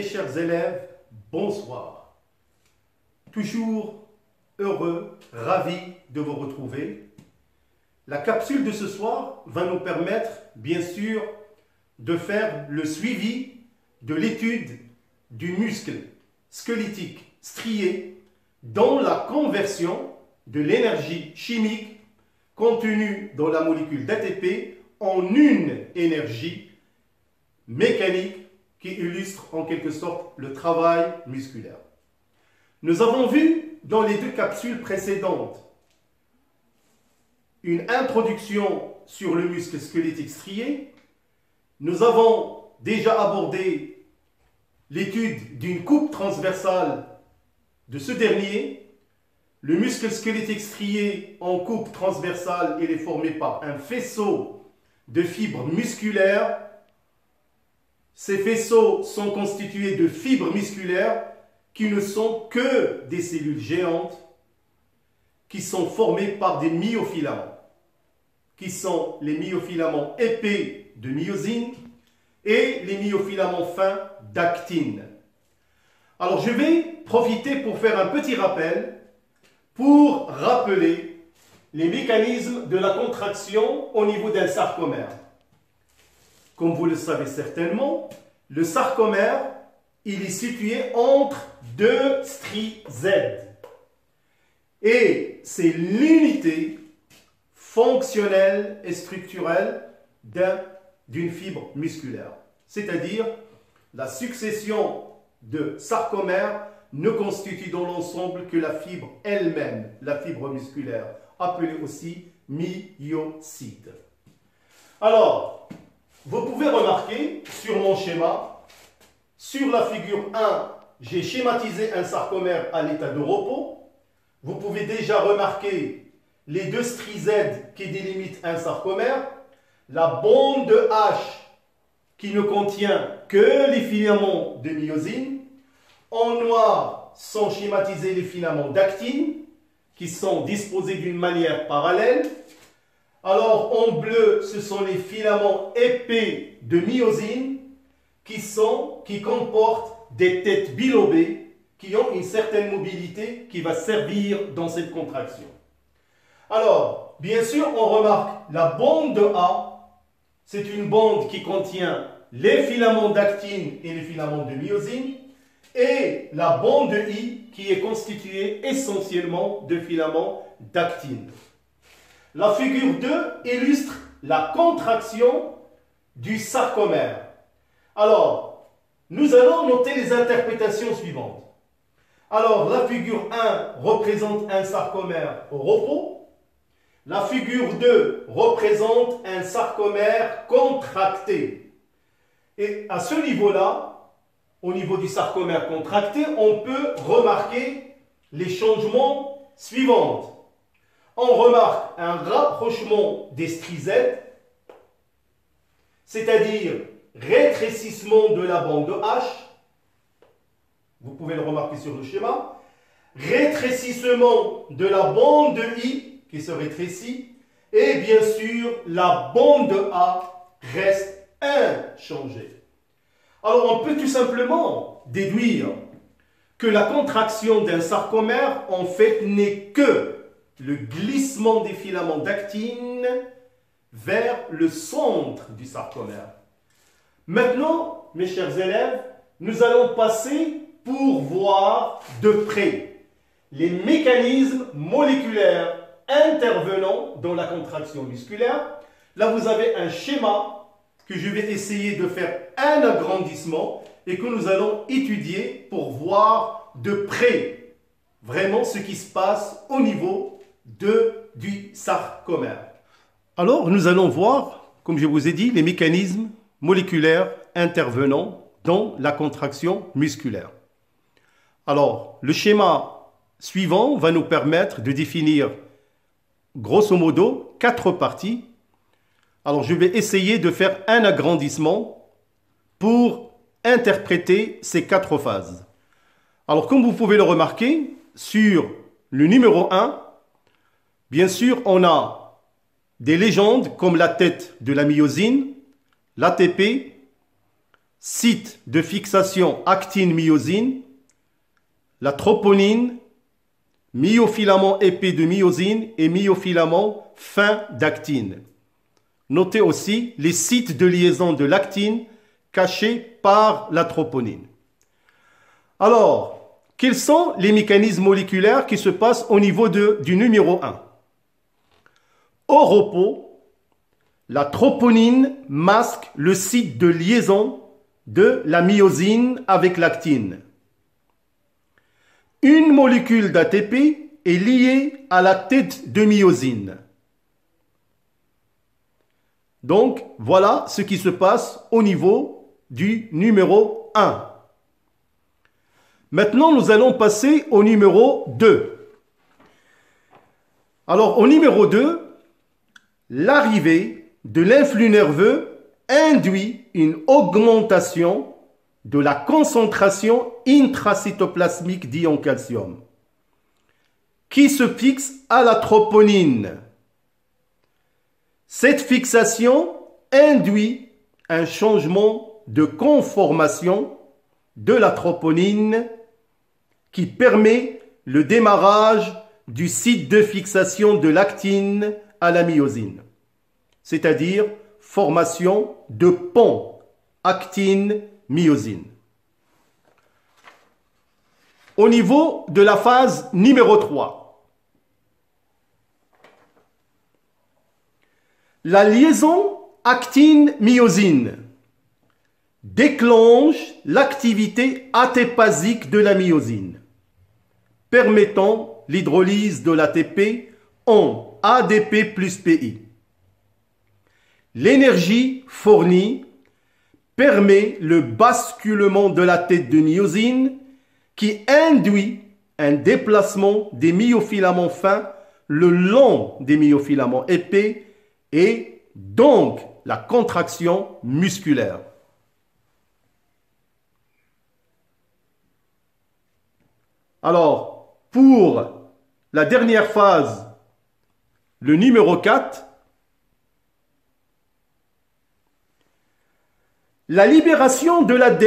chers élèves, bonsoir. Toujours heureux, ravi de vous retrouver. La capsule de ce soir va nous permettre, bien sûr, de faire le suivi de l'étude du muscle squelettique strié dans la conversion de l'énergie chimique contenue dans la molécule d'ATP en une énergie mécanique qui illustre en quelque sorte le travail musculaire. Nous avons vu dans les deux capsules précédentes une introduction sur le muscle squelettique strié. Nous avons déjà abordé l'étude d'une coupe transversale de ce dernier. Le muscle squelettique strié en coupe transversale, il est formé par un faisceau de fibres musculaires. Ces faisceaux sont constitués de fibres musculaires qui ne sont que des cellules géantes qui sont formées par des myofilaments, qui sont les myofilaments épais de myosine et les myofilaments fins d'actine. Alors je vais profiter pour faire un petit rappel pour rappeler les mécanismes de la contraction au niveau d'un sarcomère. Comme vous le savez certainement, le sarcomère, il est situé entre deux stries Z. Et c'est l'unité fonctionnelle et structurelle d'une fibre musculaire. C'est-à-dire, la succession de sarcomères ne constitue dans l'ensemble que la fibre elle-même, la fibre musculaire, appelée aussi myocyte. Alors, vous pouvez remarquer sur mon schéma, sur la figure 1, j'ai schématisé un sarcomère à l'état de repos. Vous pouvez déjà remarquer les deux stries Z qui délimitent un sarcomère, la bande H qui ne contient que les filaments de myosine. En noir sont schématisés les filaments d'actine qui sont disposés d'une manière parallèle. Alors en bleu, ce sont les filaments épais de myosine qui comportent des têtes bilobées qui ont une certaine mobilité qui va servir dans cette contraction. Alors, bien sûr, on remarque la bande A, c'est une bande qui contient les filaments d'actine et les filaments de myosine, et la bande I qui est constituée essentiellement de filaments d'actine. La figure 2 illustre la contraction du sarcomère. Alors, nous allons noter les interprétations suivantes. Alors, la figure 1 représente un sarcomère au repos. La figure 2 représente un sarcomère contracté. Et à ce niveau-là, au niveau du sarcomère contracté, on peut remarquer les changements suivants. On remarque un rapprochement des stries Z, c'est-à-dire rétrécissement de la bande H. Vous pouvez le remarquer sur le schéma. Rétrécissement de la bande I qui se rétrécit. Et bien sûr, la bande A reste inchangée. Alors, on peut tout simplement déduire que la contraction d'un sarcomère, en fait, n'est que le glissement des filaments d'actine vers le centre du sarcomère. Maintenant, mes chers élèves, nous allons passer pour voir de près les mécanismes moléculaires intervenant dans la contraction musculaire. Là, vous avez un schéma que je vais essayer de faire un agrandissement et que nous allons étudier pour voir de près vraiment ce qui se passe au niveau du sarcomère. Alors, nous allons voir, comme je vous ai dit, les mécanismes moléculaires intervenant dans la contraction musculaire. Alors, le schéma suivant va nous permettre de définir grosso modo 4 parties. Alors, je vais essayer de faire un agrandissement pour interpréter ces 4 phases. Alors, comme vous pouvez le remarquer, sur le numéro 1, bien sûr, on a des légendes comme la tête de la myosine, l'ATP, site de fixation actine-myosine, la troponine, myofilament épais de myosine et myofilament fin d'actine. Notez aussi les sites de liaison de l'actine cachés par la troponine. Alors, quels sont les mécanismes moléculaires qui se passent au niveau du numéro 1? Au repos, la troponine masque le site de liaison de la myosine avec l'actine. Une molécule d'ATP est liée à la tête de myosine. Donc, voilà ce qui se passe au niveau du numéro 1. Maintenant, nous allons passer au numéro 2. Alors, au numéro 2, l'arrivée de l'influx nerveux induit une augmentation de la concentration intracytoplasmique d'ion calcium qui se fixe à la troponine. Cette fixation induit un changement de conformation de la troponine qui permet le démarrage du site de fixation de l'actine à la myosine, c'est-à-dire formation de pont actine-myosine. Au niveau de la phase numéro 3, la liaison actine-myosine déclenche l'activité atépasique de la myosine, permettant l'hydrolyse de l'ATP en ADP plus PI. L'énergie fournie permet le basculement de la tête de myosine qui induit un déplacement des myofilaments fins le long des myofilaments épais et donc la contraction musculaire. Alors, pour la dernière phase, le numéro 4, la libération de l'ADP,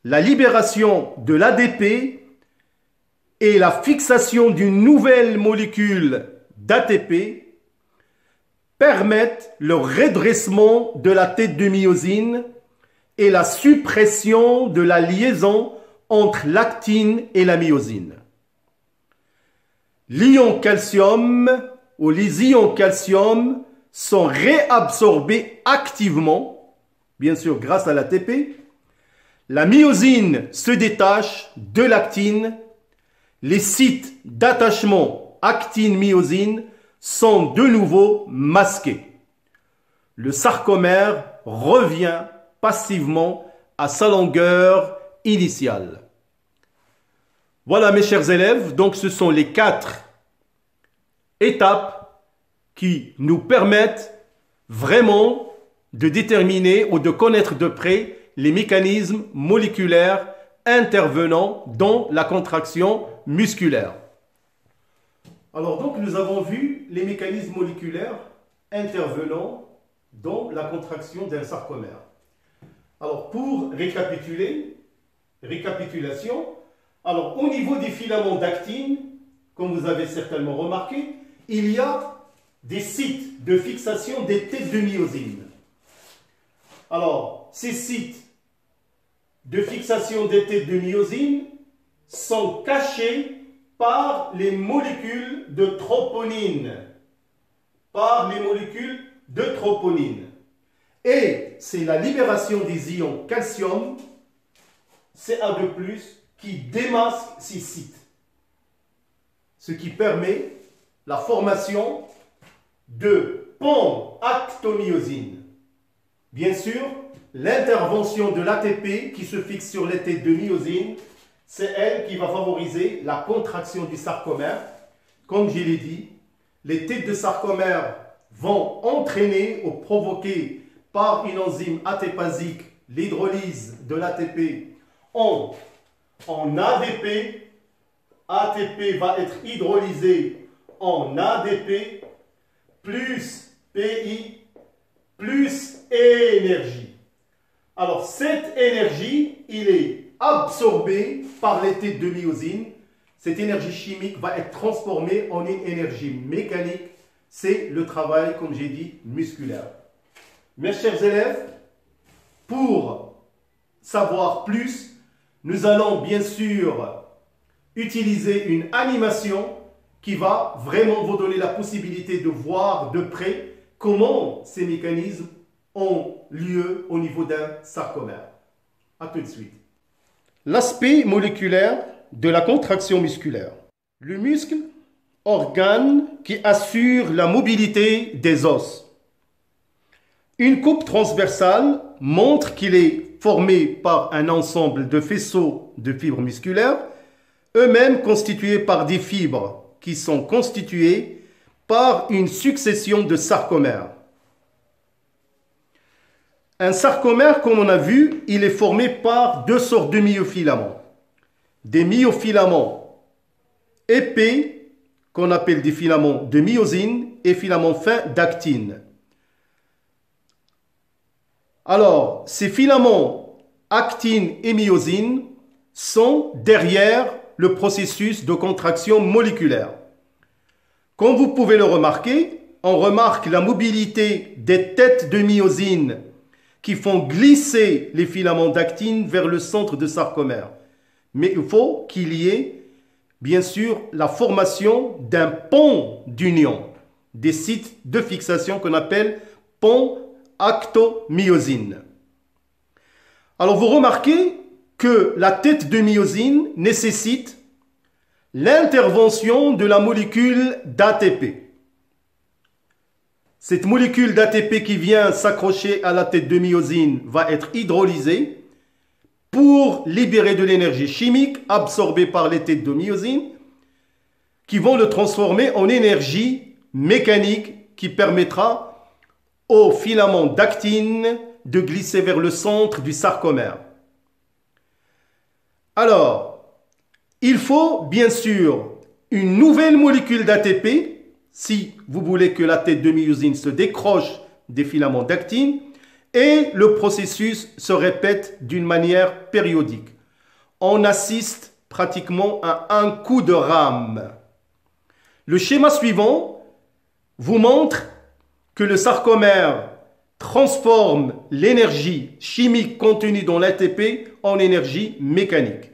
la libération de l'ADP et la fixation d'une nouvelle molécule d'ATP permettent le redressement de la tête de myosine et la suppression de la liaison entre l'actine et la myosine. L'ion calcium ou les ions calcium sont réabsorbés activement, bien sûr grâce à l'ATP. La myosine se détache de l'actine. Les sites d'attachement actine-myosine sont de nouveau masqués. Le sarcomère revient passivement à sa longueur initiale. Voilà mes chers élèves, donc ce sont les 4 étapes qui nous permettent vraiment de déterminer ou de connaître de près les mécanismes moléculaires intervenant dans la contraction musculaire. Alors donc nous avons vu les mécanismes moléculaires intervenant dans la contraction d'un sarcomère. Alors pour récapitulation, alors au niveau des filaments d'actine, comme vous avez certainement remarqué, il y a des sites de fixation des têtes de myosine. Alors ces sites de fixation des têtes de myosine sont cachés par les molécules de troponine. Et c'est la libération des ions calcium, Ca2+, qui démasque ces sites. Ce qui permet la formation de pont actomyosine. Bien sûr, l'intervention de l'ATP qui se fixe sur les têtes de myosine, c'est elle qui va favoriser la contraction du sarcomère. Comme je l'ai dit, les têtes de sarcomère vont entraîner ou provoquer par une enzyme atépasique l'hydrolyse de l'ATP en ADP. ATP va être hydrolysé en ADP plus PI plus énergie. Alors, cette énergie, il est absorbée par les têtes de myosine. Cette énergie chimique va être transformée en une énergie mécanique. C'est le travail, comme j'ai dit, musculaire. Mes chers élèves, pour savoir plus, nous allons bien sûr utiliser une animation qui va vraiment vous donner la possibilité de voir de près comment ces mécanismes ont lieu au niveau d'un sarcomère. A tout de suite. L'aspect moléculaire de la contraction musculaire. Le muscle, organe qui assure la mobilité des os. Une coupe transversale montre qu'il est formé par un ensemble de faisceaux de fibres musculaires, eux-mêmes constitués par des fibres qui sont constituées par une succession de sarcomères. Un sarcomère, comme on a vu, il est formé par deux sortes de myofilaments. Des myofilaments épais, qu'on appelle des filaments de myosine, et filaments fins d'actine. Alors, ces filaments actine et myosine sont derrière le processus de contraction moléculaire. Comme vous pouvez le remarquer, on remarque la mobilité des têtes de myosine qui font glisser les filaments d'actine vers le centre de sarcomère. Mais il faut qu'il y ait, bien sûr, la formation d'un pont d'union, des sites de fixation qu'on appelle pont actomyosine. Alors vous remarquez que la tête de myosine nécessite l'intervention de la molécule d'ATP. Cette molécule d'ATP qui vient s'accrocher à la tête de myosine va être hydrolysée pour libérer de l'énergie chimique absorbée par les têtes de myosine qui vont le transformer en énergie mécanique qui permettra aux filaments d'actine de glisser vers le centre du sarcomère. Alors, il faut bien sûr une nouvelle molécule d'ATP si vous voulez que la tête de myosine se décroche des filaments d'actine et le processus se répète d'une manière périodique. On assiste pratiquement à un coup de rame. Le schéma suivant vous montre que le sarcomère transforme l'énergie chimique contenue dans l'ATP en énergie mécanique.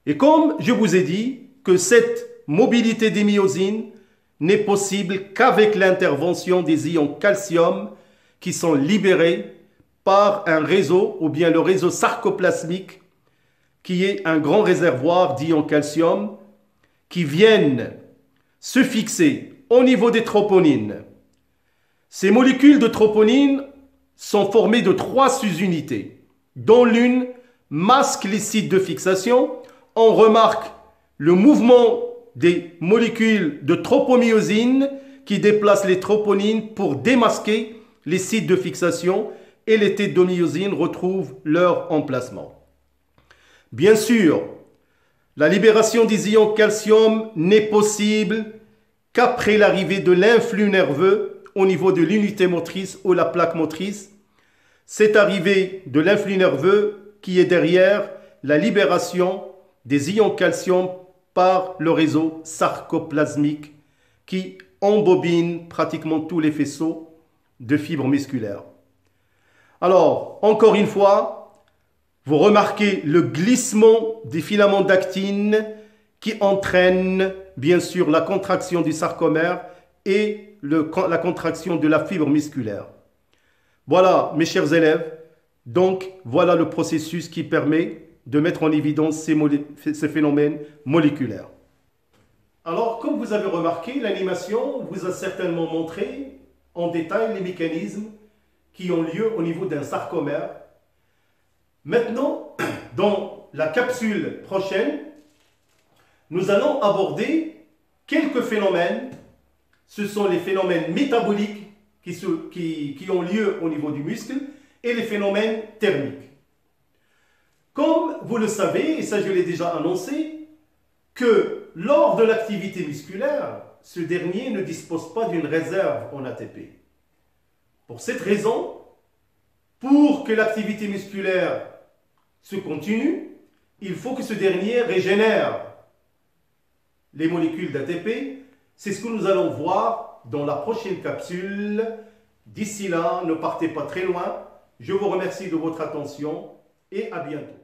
Et comme je vous ai dit que cette mobilité des myosines n'est possible qu'avec l'intervention des ions calcium qui sont libérés par un réseau ou bien le réseau sarcoplasmique qui est un grand réservoir d'ions calcium qui viennent se fixer au niveau des troponines. Ces molécules de troponines sont formées de 3 sous-unités, dont l'une masque les sites de fixation. On remarque le mouvement des molécules de tropomyosine qui déplacent les troponines pour démasquer les sites de fixation et les têtes de myosine retrouvent leur emplacement. Bien sûr, la libération des ions calcium n'est possible qu'après l'arrivée de l'influx nerveux au niveau de l'unité motrice ou la plaque motrice. Cette arrivée de l'influx nerveux qui est derrière la libération des ions calcium par le réseau sarcoplasmique qui embobine pratiquement tous les faisceaux de fibres musculaires. Alors, encore une fois, vous remarquez le glissement des filaments d'actine qui entraîne bien sûr la contraction du sarcomère et la contraction de la fibre musculaire. Voilà, mes chers élèves, donc voilà le processus qui permet de mettre en évidence ces phénomènes moléculaires. Alors, comme vous avez remarqué, l'animation vous a certainement montré en détail les mécanismes qui ont lieu au niveau d'un sarcomère. Maintenant, dans la capsule prochaine, nous allons aborder quelques phénomènes. Ce sont les phénomènes métaboliques qui ont lieu au niveau du muscle et les phénomènes thermiques. Comme vous le savez, et ça je l'ai déjà annoncé, que lors de l'activité musculaire, ce dernier ne dispose pas d'une réserve en ATP. Pour cette raison, pour que l'activité musculaire se continue, il faut que ce dernier régénère les molécules d'ATP. C'est ce que nous allons voir dans la prochaine capsule. D'ici là, ne partez pas très loin. Je vous remercie de votre attention et à bientôt.